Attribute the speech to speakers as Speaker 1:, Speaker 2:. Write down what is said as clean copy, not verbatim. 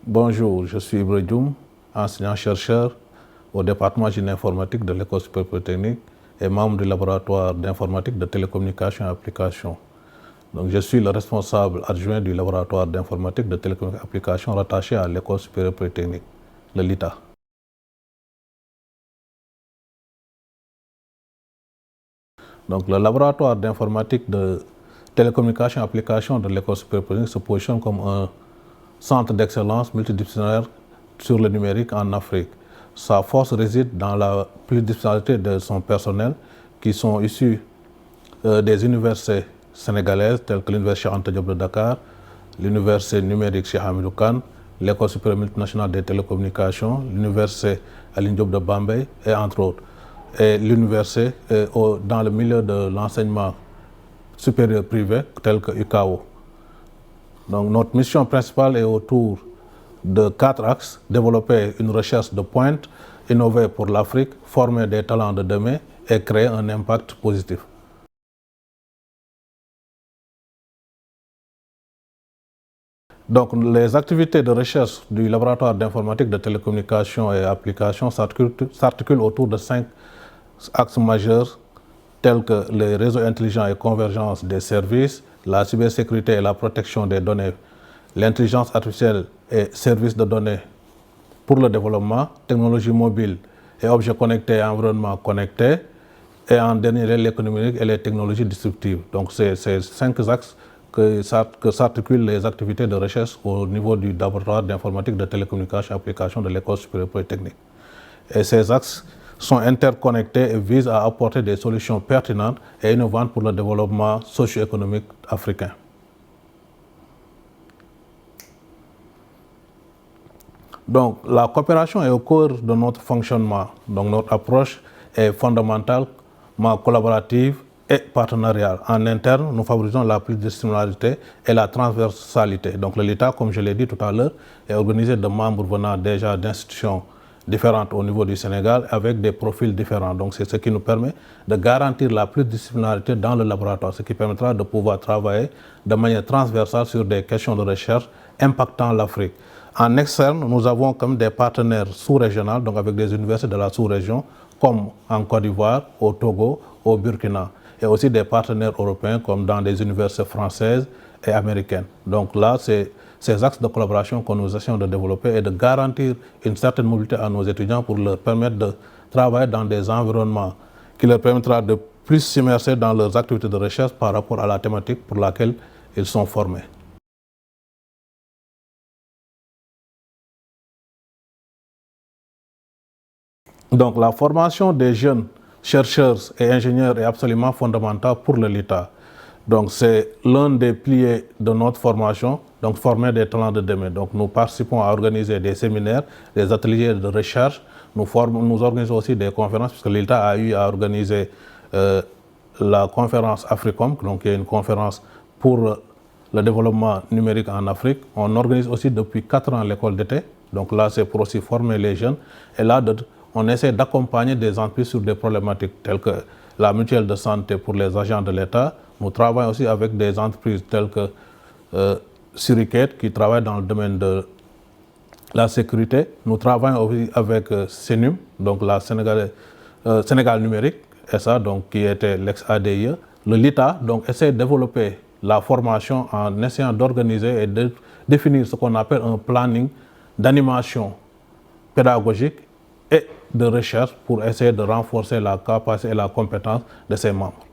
Speaker 1: Bonjour, je suis Ibra Dioum, enseignant-chercheur au département génie informatique de l'École supérieure polytechnique et membre du laboratoire d'informatique de télécommunications et applications. Donc, je suis le responsable adjoint du laboratoire d'informatique de télécommunications et applications rattaché à l'École supérieure polytechnique, le LITA. Donc, le laboratoire d'informatique de télécommunications et applications de l'École supérieure polytechnique se positionne comme un centre d'excellence multidisciplinaire sur le numérique en Afrique. Sa force réside dans la pluridisciplinarité de son personnel qui sont issus des universités sénégalaises telles que l'Université Cheikh Anta Diop de Dakar, l'Université numérique Cheikh Hamidou Kane, l'École supérieure multinationale des télécommunications, l'Université Alioune Diop de Bambey et entre autres. Et l'université dans le milieu de l'enseignement supérieur privé tel que UCAO. Donc, notre mission principale est autour de 4 axes: développer une recherche de pointe, innover pour l'Afrique, former des talents de demain et créer un impact positif. Donc, les activités de recherche du laboratoire d'informatique de télécommunications et applications s'articulent autour de 5 axes majeurs tels que les réseaux intelligents et convergence des services, la cybersécurité et la protection des données, l'intelligence artificielle et services de données pour le développement, technologies mobiles et objets connectés et environnements connectés, et en dernier lieu l'économie et les technologies disruptives. Donc c'est ces 5 axes que s'articulent les activités de recherche au niveau du laboratoire d'informatique de télécommunications et applications de l'École supérieure polytechnique. Et ces axes sont interconnectés et visent à apporter des solutions pertinentes et innovantes pour le développement socio-économique africain. Donc, la coopération est au cœur de notre fonctionnement. Donc, notre approche est fondamentalement collaborative et partenariale. En interne, nous favorisons la pluridisciplinarité et la transversalité. Donc, le LITA, comme je l'ai dit tout à l'heure, est organisé de membres venant déjà d'institutions différentes au niveau du Sénégal avec des profils différents. Donc, c'est ce qui nous permet de garantir la pluridisciplinarité dans le laboratoire, ce qui permettra de pouvoir travailler de manière transversale sur des questions de recherche impactant l'Afrique. En externe, nous avons comme des partenaires sous-régionaux, donc avec des universités de la sous-région, comme en Côte d'Ivoire, au Togo, au Burkina, et aussi des partenaires européens comme dans des universités françaises et américaines. Donc là, c'est ces axes de collaboration que nous essayons de développer et de garantir une certaine mobilité à nos étudiants pour leur permettre de travailler dans des environnements qui leur permettra de plus s'immerger dans leurs activités de recherche par rapport à la thématique pour laquelle ils sont formés. Donc la formation des jeunes chercheurs et ingénieurs est absolument fondamentale pour le LITA. Donc c'est l'un des piliers de notre formation, donc former des talents de demain. Donc nous participons à organiser des séminaires, des ateliers de recherche. Nous organisons aussi des conférences, puisque l'ITA a eu à organiser la conférence Africom, donc qui est une conférence pour le développement numérique en Afrique. On organise aussi depuis 4 ans l'école d'été. Donc là, c'est pour aussi former les jeunes. Et là, on essaie d'accompagner des entreprises sur des problématiques telles que la mutuelle de santé pour les agents de l'État. Nous travaillons aussi avec des entreprises telles que Suricate qui travaillent dans le domaine de la sécurité. Nous travaillons aussi avec CENUM, donc la Sénégal numérique, SA, donc qui était l'ex-ADIE. Le LITA donc essaie de développer la formation en essayant d'organiser et de définir ce qu'on appelle un planning d'animation pédagogique et de recherche pour essayer de renforcer la capacité et la compétence de ses membres.